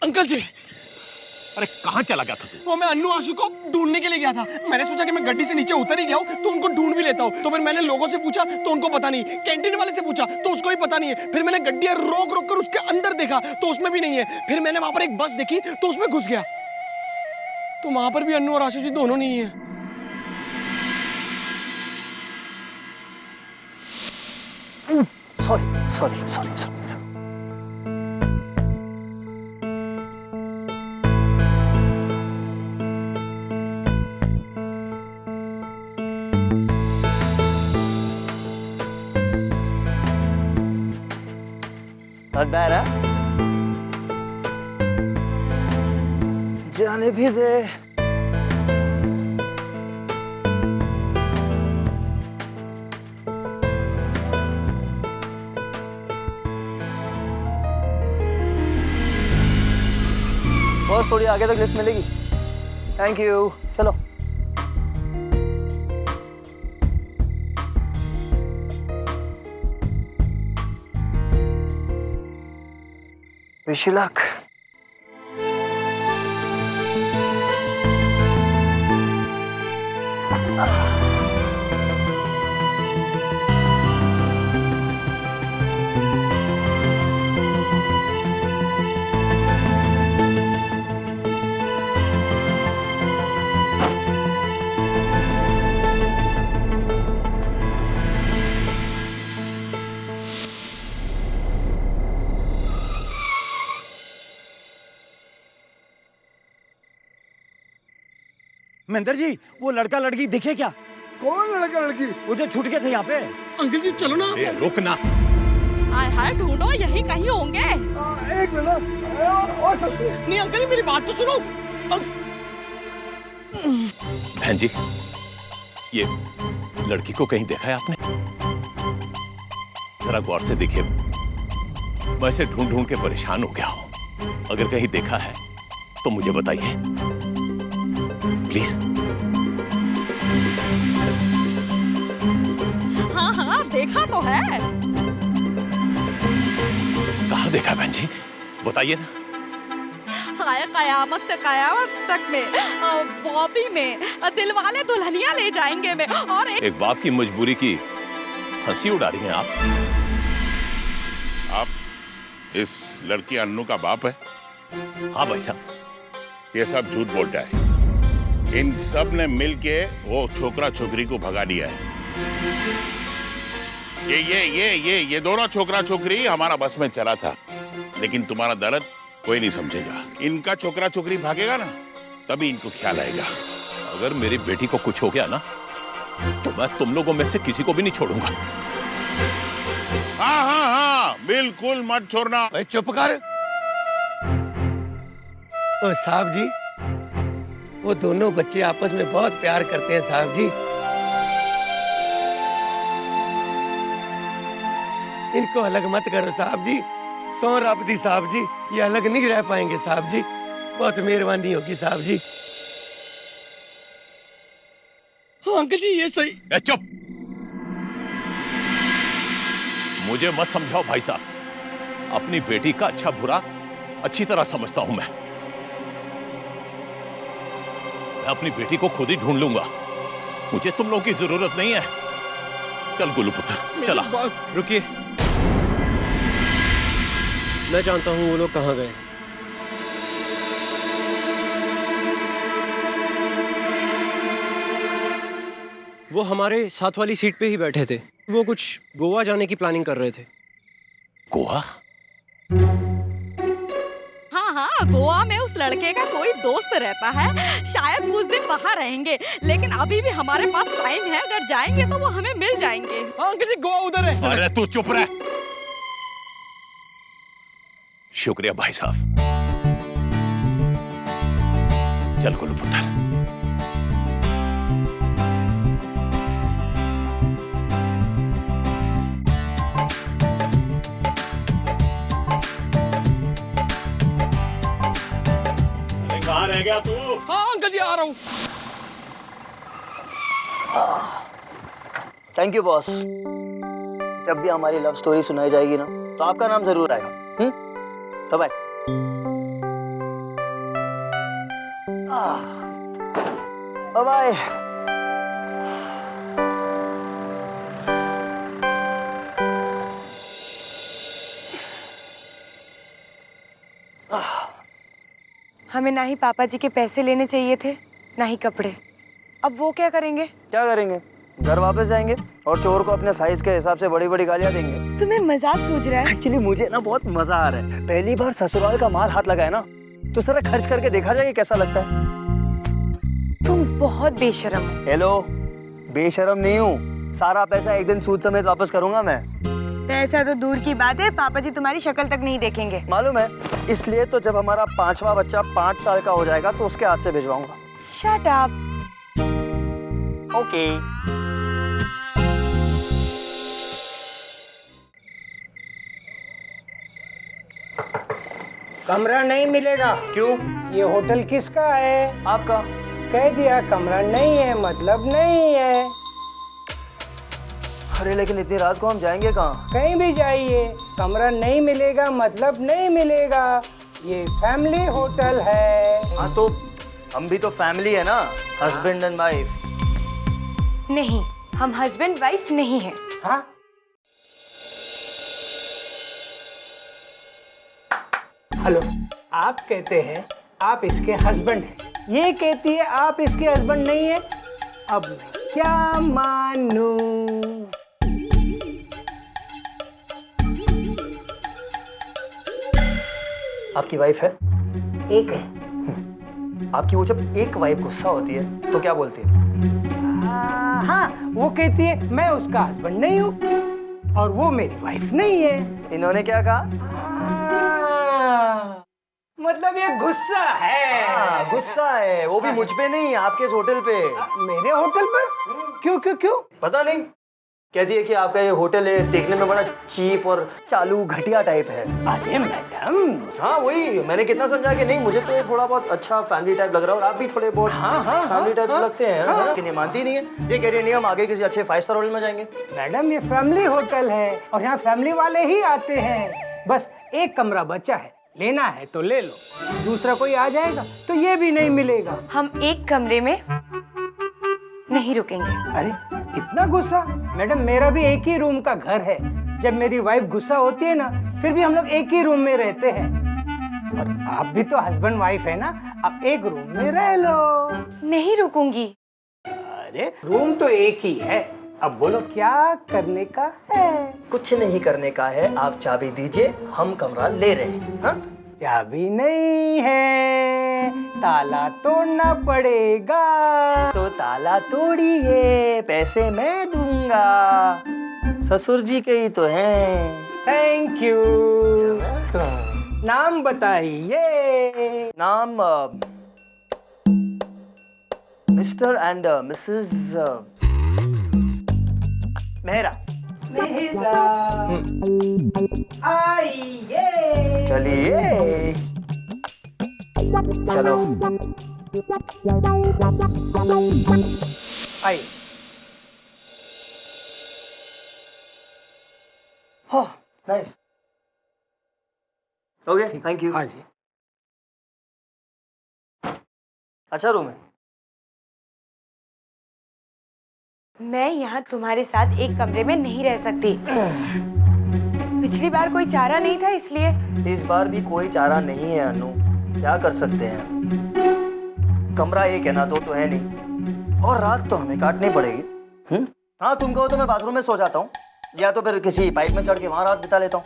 Uncle जी। अरे कहाँ चला गया था तू? वो मैं अन्नू आशु को ढूंढने के लिए गया था। मैंने सोचा कि मैं गड्डी से नीचे उतर ही गया हूँ तो उनको ढूंढ भी लेता हूँ। तो फिर मैंने लोगों से पूछा तो उनको पता नहीं, कैंटीन वाले से पूछा तो उसको भी पता नहीं है। फिर मैंने गड्डी रोक रोक कर उसके अंदर देखा तो उसमें भी नहीं है। फिर मैंने वहां पर एक बस देखी तो उसमें घुस गया तो वहां पर भी अन्नू और आशु जी दोनों नहीं है। Sorry sorry sorry sorry. Not bad, huh? जाने भी दे। बस थोड़ी आगे तक लिफ्ट मिलेगी। Thank you. चलो। Wish you luck. Mahendra ji, वो लड़का लड़की दिखे क्या? कौन लड़का लड़की? वो जो छूट गए थे यहाँ पे। अंकल जी चलो ना। रुक ना। आय हाय, ढूंढो, यही कहीं होंगे। एक मिनट। नहीं अंकल जी मेरी बात तो सुनो। बहन जी, ये लड़की को कहीं देखा है आपने? जरा गौर से देखिए, मैं इसे ढूंढ ढूंढ के परेशान हो गया हूं। अगर कहीं देखा है तो मुझे बताइए प्लीज। हाँ हाँ, देखा तो है। कहाँ देखा बहन जी, बताइए ना। हाय, कयामत से कयामत तक में, बॉबी में, दिलवाले दुल्हनिया ले जाएंगे में, और एक बाप की मजबूरी की हंसी उड़ा रही हैं आप इस लड़की अन्नू का बाप है? हाँ भाई साहब, ये सब झूठ बोलता है। इन सब ने मिलके वो छोकरा छोकरी को भगा दिया है। ये दोनों छोकरा छोकरी हमारा बस में चला था, लेकिन तुम्हारा दर्द कोई नहीं समझेगा। इनका छोकरा छोकरी भागेगा ना, तभी इनको ख्याल आएगा। अगर मेरी बेटी को कुछ हो गया ना तो मैं तुम लोगों में से किसी को भी नहीं छोड़ूंगा। हाँ हाँ हाँ, बिल्कुल मत छोड़ना। चुप कर। ओ साहब जी, वो दोनों बच्चे आपस में बहुत प्यार करते हैं साहब जी। इनको अलग मत करो साहब जी। सौ रब दी साहब जी, ये अलग नहीं रह पाएंगे साहब जी। बहुत मेहरबानी होगी साहब जी। हाँ अंकल जी ये सही। चुप, मुझे मत समझाओ भाई साहब। अपनी बेटी का अच्छा बुरा अच्छी तरह समझता हूं मैं अपनी बेटी को खुद ही ढूंढ लूंगा। मुझे तुम लोगों की जरूरत नहीं है। चल गुल्लू पुत्र, चला। रुकिए, मैं जानता हूं वो लोग कहां गए। वो हमारे साथ वाली सीट पे ही बैठे थे। वो कुछ गोवा जाने की प्लानिंग कर रहे थे। गोवा? हाँ हाँ, गोवा में उस लड़के का कोई दोस्त रहता है, शायद कुछ दिन वहाँ रहेंगे, लेकिन अभी भी हमारे पास टाइम है। अगर जाएंगे तो वो हमें मिल जाएंगे। हाँ अंकल जी, गोवा उधर है। अरे तू चुप रह। शुक्रिया भाई साहब। चल गुल्लू पुत्र। कहाँ रह गया तू? हाँ अंकल जी आ रहा हूँ। Thank you boss. जब भी हमारी लव स्टोरी सुनाई जाएगी ना तो आपका नाम जरूर आएगा। तो बाय। बाय। हमें ना ही पापा जी के पैसे लेने चाहिए थे, ना ही कपड़े। अब वो क्या करेंगे? क्या करेंगे? घर वापस जाएंगे और चोर को अपने साइज के हिसाब से बड़ी बड़ी गालियां देंगे। तुम्हें मजाक सूझ रहा है? एक्चुअली मुझे ना बहुत मजा आ रहा है। पहली बार ससुराल का माल हाथ लगा है ना, तो जरा खर्च करके देखा जाए कैसा लगता है। तुम बहुत बेशरम हो। हेलो, बेशरम नहीं हूँ। सारा पैसा एक दिन सूद समेत वापस करूंगा मैं। पैसा तो दूर की बात है, पापा जी तुम्हारी शक्ल तक नहीं देखेंगे। मालूम है, इसलिए तो जब हमारा 5वां बच्चा 5 साल का हो जाएगा तो उसके हाथ से भिजवाऊंगा। Shut up. ओके। कमरा नहीं मिलेगा। क्यों? ये होटल किसका है? आपका। कह दिया कमरा नहीं है मतलब नहीं है। अरे लेकिन इतनी रात को हम जाएंगे कहाँ? कहीं भी जाइए, कमरा नहीं मिलेगा मतलब नहीं मिलेगा। ये फैमिली होटल है। हाँ तो हम भी तो फैमिली है ना, हस्बैंड एंड वाइफ। नहीं, हम हस्बैंड वाइफ नहीं है। हाँ? हेलो, आप कहते हैं आप इसके हस्बैंड हैं, ये कहती है आप इसके हस्बैंड नहीं है। अब मैं क्या मानूं? आपकी वाइफ है? एक है। आपकी वो जब एक वाइफ गुस्सा होती है तो क्या बोलती है? हाँ, वो कहती है मैं उसका हस्बैंड नहीं हूँ और वो मेरी वाइफ नहीं है। इन्होंने क्या कहा? मतलब ये गुस्सा है। हाँ, गुस्सा है, वो भी मुझ पे नहीं, आपके इस होटल पे। मेरे होटल पर? क्यों क्यों क्यों? पता नहीं, कहती है कि आपका ये होटल है देखने में बड़ा चीप और चालू घटिया टाइप है। अरे मैडम। हाँ वही, मैंने कितना समझा कि नहीं मुझे तो ये थोड़ा बहुत अच्छा फैमिली टाइप लग रहा है और आप भी थोड़े बहुत फैमिली टाइप लगते हैं। लेकिन ये मानती नहीं है, ये कह रही है नहीं हम आगे किसी अच्छे 5 स्टार होटल में जाएंगे। मैडम ये फैमिली होटल है और यहाँ फैमिली वाले ही आते हैं। बस एक कमरा बचा है, लेना है तो ले लो, दूसरा कोई आ जाएगा तो ये भी नहीं मिलेगा। हम एक कमरे में नहीं रुकेंगे। अरे इतना गुस्सा? मैडम मेरा भी एक ही रूम का घर है। जब मेरी वाइफ गुस्सा होती है ना, फिर भी हम लोग एक ही रूम में रहते हैं। और आप भी तो हस्बैंड वाइफ है ना, आप एक रूम में रह लो। नहीं रुकूंगी। अरे रूम तो एक ही है, अब बोलो क्या करने का है? कुछ नहीं करने का है, आप चाबी दीजिए, हम कमरा ले रहे हैं। हाँ? चाबी नहीं है, ताला तोड़ना पड़ेगा। तो ताला तोड़िए, पैसे मैं दूंगा, ससुर जी के ही तो हैं। Thank you. नाम बताइए। नाम mister and Mrs Mehra. Mehra. आइए। चलिए चलो आइए। हाँ नाइस। Okay thank you. हाँ जी। अच्छा रूम है। मैं यहाँ तुम्हारे साथ एक कमरे में नहीं रह सकती। पिछली बार कोई चारा नहीं था इसलिए। इस बार भी कोई चारा नहीं है अनु, क्या कर सकते हैं। कमरा एक है ना, दो तो है नहीं, और रात तो हमें काटनी पड़ेगी। हाँ तुम कहो तो मैं बाथरूम में सो जाता हूँ, या तो फिर किसी पाइप में चढ़ के वहां रात बिता लेता हूँ,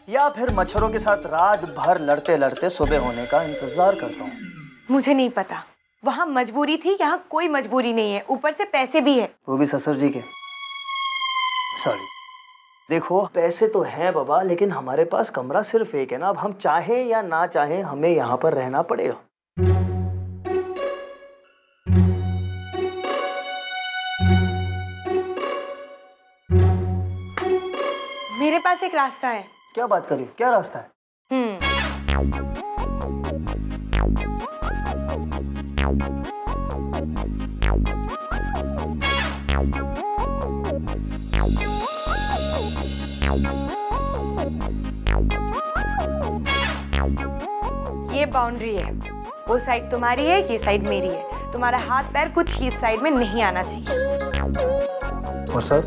या फिर मच्छरों के साथ रात भर लड़ते लड़ते सुबह होने का इंतजार करता हूँ। मुझे नहीं पता, वहाँ मजबूरी थी, यहाँ कोई मजबूरी नहीं है, ऊपर से पैसे भी है। वो भी ससुर जी के। सॉरी। देखो पैसे तो हैं बाबा, लेकिन हमारे पास कमरा सिर्फ एक है ना। अब हम चाहे या ना चाहे हमें यहाँ पर रहना पड़ेगा। मेरे पास एक रास्ता है। क्या बात करी, क्या रास्ता है? ये बाउंड्री है, वो साइड तुम्हारी है, ये साइड मेरी है। तुम्हारा हाथ पैर कुछ ही इस साइड में नहीं आना चाहिए। और सर?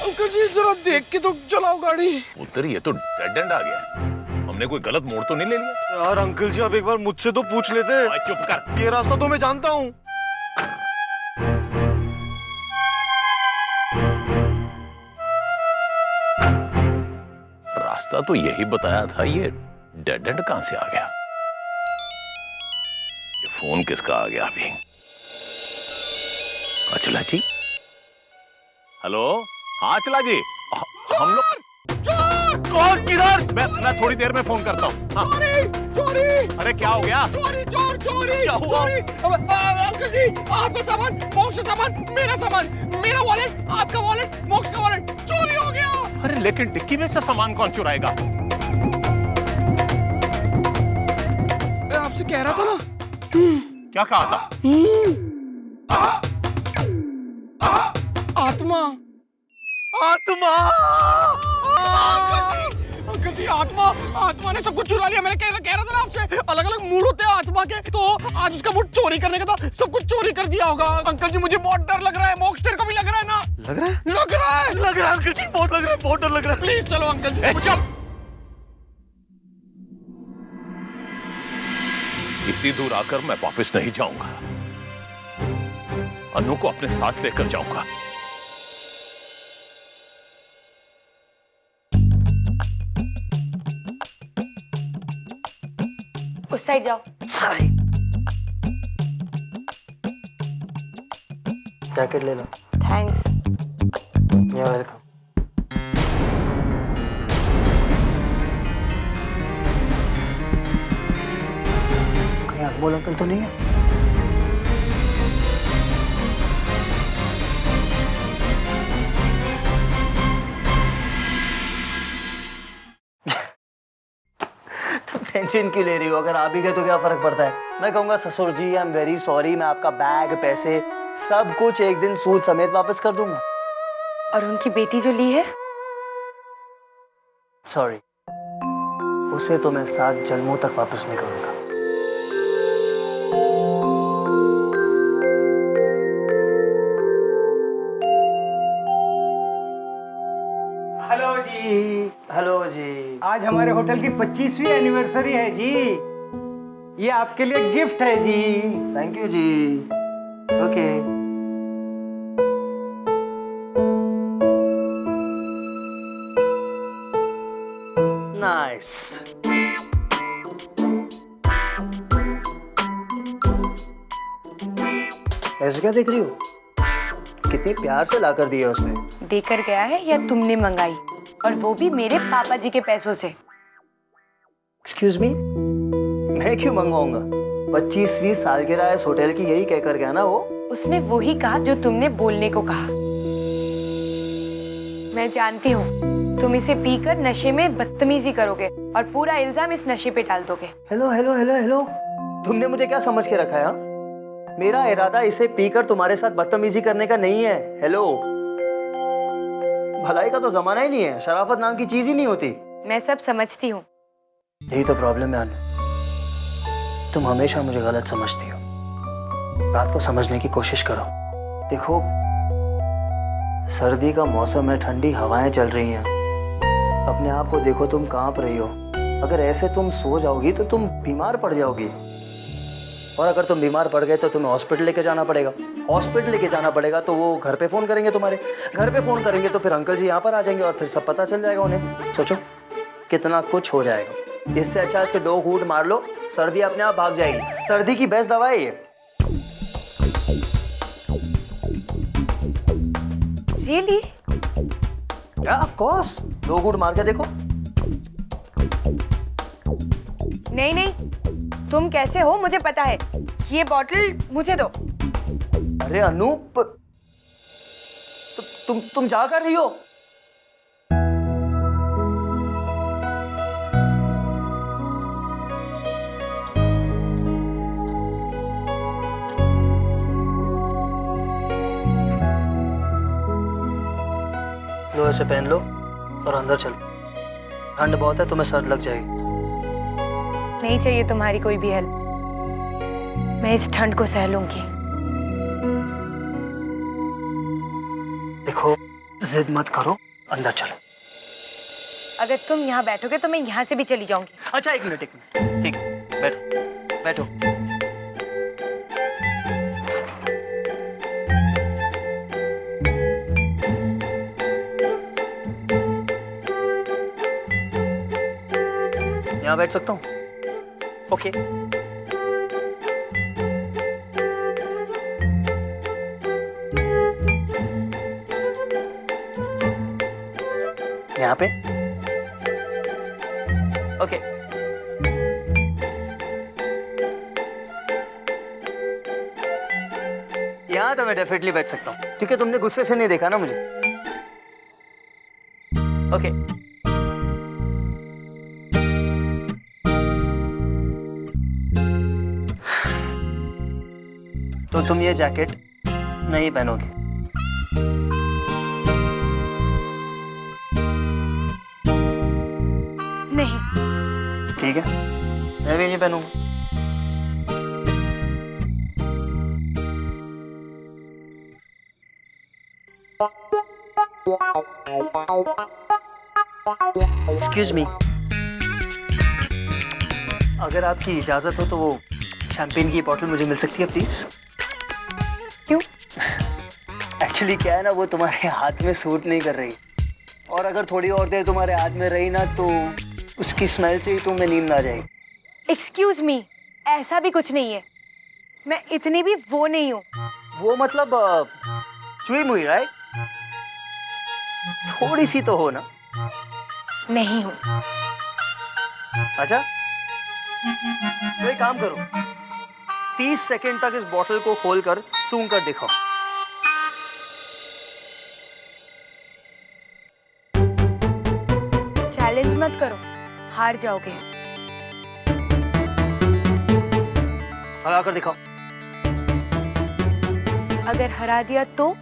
अंकल जी जरा देख के तो चलाओ गाड़ी। उत्तर ये तो डेड एंड आ गया। हमने कोई गलत मोड़ तो नहीं ले लिया? यार अंकल जी आप एक बार मुझसे तो पूछ लेते। चुप कर। ये रास्ता तो मैं जानता हूँ। रास्ता तो यही बताया था, ये डेड एंड कहां से आ गया? ये फोन किसका आ गया अभी? अचला जी? हेलो? हाँ अचला जी, हम लोग कौन किधर? मैं थोड़ी देर में फोन करता हूँ। हाँ। चोरी! अरे क्या हो गया? चोरी! चोरी! क्या हुआ? अंकल जी आपका सामान, मोक्ष का सामान, मेरा सामान, मेरा वॉलेट, आपका वॉलेट, मोक्ष का वॉलेट चोरी हो गया। अरे लेकिन डिक्की में से सामान कौन चुराएगा? आपसे कह रहा था ना। क्या कहा था? आत्मा। आत्मा! अंकल जी आत्मा ने सब कुछ चुरा लिया। मैंने कह रहा था ना आपसे, अलग अलग मूड होते हैं आत्मा के, तो आज उसका मूड चोरी करने का था, सब कुछ चोरी कर दिया होगा। अंकल जी मुझे बहुत डर लग रहा है। मोक्ष तेरे को भी लग रहा है ना? लग रहा है? लग रहा है? लग रहा है अंकल जी, बहुत लग रहा है, बहुत डर लग रहा है। प्लीज चलो अंकल जी। चल। इतनी दूर आकर मैं वापस नहीं जाऊंगा। अनु को अपने साथ लेकर जाऊंगा। उस साइड जाओ। सॉरी। जैकेट ले लो। थैंक्स। You're welcome. कहीं अनमोल अंकल तो नहीं है? तुम टेंशन क्यों ले रही हो? अगर आ भी गए तो क्या फर्क पड़ता है? मैं कहूंगा ससुर जी आई एम वेरी सॉरी, मैं आपका बैग, पैसे सब कुछ एक दिन सूद समेत वापस कर दूंगा। और उनकी बेटी जो ली है? सॉरी, उसे तो मैं 7 जन्मों तक वापस नहीं करूंगा। हेलो जी। हेलो जी। आज हमारे होटल की 25वीं एनिवर्सरी है जी। ये आपके लिए गिफ्ट है जी। थैंक यू जी। ओके। नाइस। ऐसे क्या देख रही हो? कितनी प्यार से लाकर दी है उसने। देकर गया है या तुमने मंगाई? और वो भी मेरे पापा जी के पैसों से। एक्सक्यूज मी, मैं क्यों मंगवाऊंगा? 25वीं सालगिरह इस होटल की, यही कहकर गया ना वो। उसने वो ही कहा जो तुमने बोलने को कहा। मैं जानती हूँ तुम इसे पीकर नशे में बदतमीजी करोगे और पूरा इल्जाम इस नशे पे डाल दोगे। हेलो हेलो हेलो हेलो, तुमने मुझे क्या समझ के रखा है? हाँ? मेरा इरादा इसे पीकर तुम्हारे साथ बदतमीजी करने का नहीं है। हेलो, भलाई का तो जमाना ही नहीं है, शराफत नाम की चीज ही नहीं होती। मैं सब समझती हूँ। यही तो प्रॉब्लम है अनु, तुम हमेशा मुझे गलत समझती हो। बात को समझने की कोशिश करो। देखो, सर्दी का मौसम है, ठंडी हवाएं चल रही हैं। अपने आप को देखो, तुम कांप रही हो। अगर ऐसे तुम सो जाओगी तो तुम बीमार पड़ जाओगी, और अगर तुम बीमार पड़ गए तो तुम्हें हॉस्पिटल लेके जाना पड़ेगा। हॉस्पिटल लेके जाना पड़ेगा तो वो घर पे फोन करेंगे, तुम्हारे घर पे फोन करेंगे तो फिर अंकल जी यहाँ पर आ जाएंगे और फिर सब पता चल जाएगा उन्हें। सोचो कितना कुछ हो जाएगा। इससे अच्छा इसके 2 घूंट मार लो, सर्दी अपने आप भाग जाएगी। सर्दी की बेस्ट दवा है ये। रियली? या ऑफ कोर्स, 2 घूंट मार के देखो। नहीं नहीं, तुम कैसे हो मुझे पता है। ये बॉटल मुझे दो। अरे अनूप, तुम जा कर रही हो? लो, ऐसे पहन लो और अंदर चलो। ठंड बहुत है, तुम्हें सर्द लग जाएगी। नहीं चाहिए तुम्हारी कोई भी हेल्प, मैं इस ठंड को सह लूंगी। देखो, जिद मत करो, अंदर चलो। अगर तुम यहाँ बैठोगे तो मैं यहाँ से भी चली जाऊंगी। अच्छा, एक मिनट। ठीक है, बैठो बैठो। यहाँ बैठ सकता हूँ? ओके। यहाँ पे? ओके। यहाँ तो मैं डेफिनेटली बैठ सकता हूँ, क्योंकि तुमने गुस्से से नहीं देखा ना मुझे। ओके। तो तुम ये जैकेट नहीं पहनोगे? नहीं। ठीक है, मैं भी नहीं पहनूंगा। एक्सक्यूज मी, अगर आपकी इजाजत हो तो वो शैंपेन की बोतल मुझे मिल सकती है प्लीज? क्यों? एक्चुअली क्या है ना, वो तुम्हारे हाथ में सूट नहीं कर रही, और अगर थोड़ी और देर तुम्हारे हाथ में रही ना तो उसकी स्मेल से ही तुम्हें नींद आ जाएगी। एक्सक्यूज मी, ऐसा भी कुछ नहीं है, मैं इतनी भी वो नहीं हूँ। वो मतलब चुई मुई, राइट? थोड़ी सी तो हो ना? नहीं हूँ। अच्छा, तो एक काम करो, 30 सेकंड तक इस बोतल को खोलकर सूंघ कर दिखाओ। चैलेंज मत करो, हार जाओगे। हरा कर दिखाओ। अगर हरा दिया तो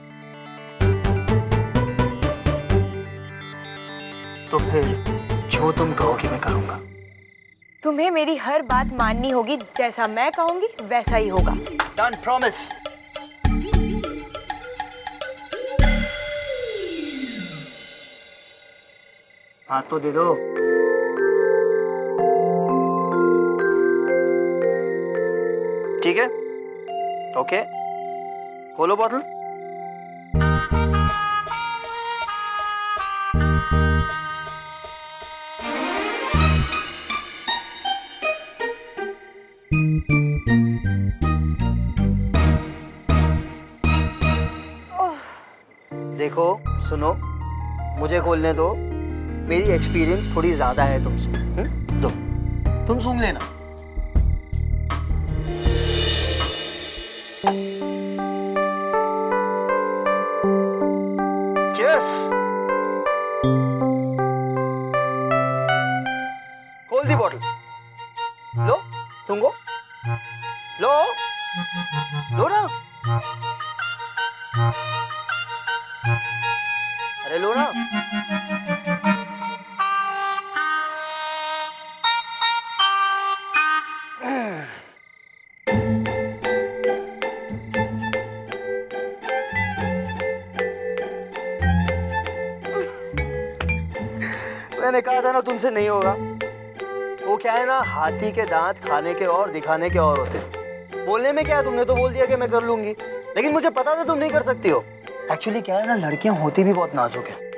फिर जो तुम कहोगी मैं करूंगा। तुम्हें मेरी हर बात माननी होगी, जैसा मैं कहूंगी वैसा ही होगा। Done, promise. हाथ तो दे दो। ठीक है, ओके, खोलो बोतल। देखो, सुनो, मुझे खोलने दो, मेरी एक्सपीरियंस थोड़ी ज्यादा है तुमसे। दो, तुम सूंघ लेना। चीयर्स। खोल दी बोतल। लो, सूंघो। लो, लो ना। अरे लो ना। मैंने कहा था ना तुमसे नहीं होगा। वो क्या है ना, हाथी के दांत खाने के और दिखाने के और होते हैं। बोलने में क्या है, तुमने तो बोल दिया कि मैं कर लूंगी, लेकिन मुझे पता था तुम नहीं कर सकती हो। एक्चुअली क्या है ना, लड़कियां होती भी बहुत नाजुक है।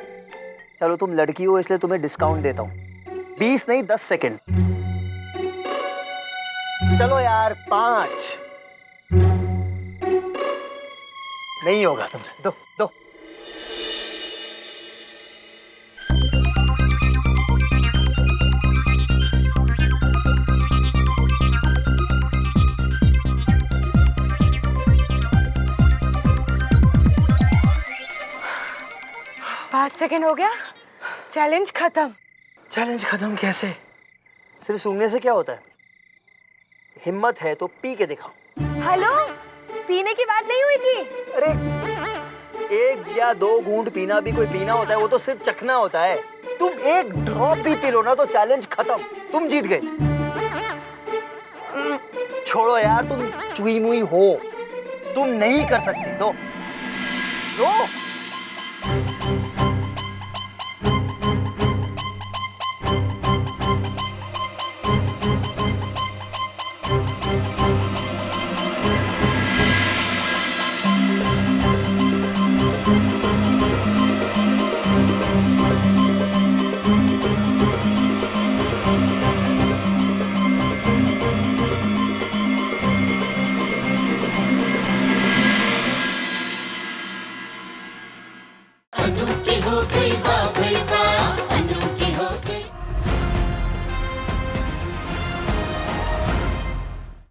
चलो तुम लड़की हो इसलिए तुम्हें डिस्काउंट देता हूँ, 20 नहीं 10 सेकंड। चलो यार 5। नहीं होगा तुमसे, दो दो। सेकंड हो गया, चैलेंज खत्म। चैलेंज खत्म कैसे? सिर्फ सूंघने से क्या होता है? हिम्मत है तो पी के दिखाओ। हेलो, पीने की बात नहीं हुई थी। अरे एक या 2 घूंट पीना भी कोई पीना होता है, वो तो सिर्फ चखना होता है। तुम एक ड्रॉप भी पी लो ना तो चैलेंज खत्म, तुम जीत गए। छोड़ो यार, तुम चुई मुई हो, तुम नहीं कर सकती। दो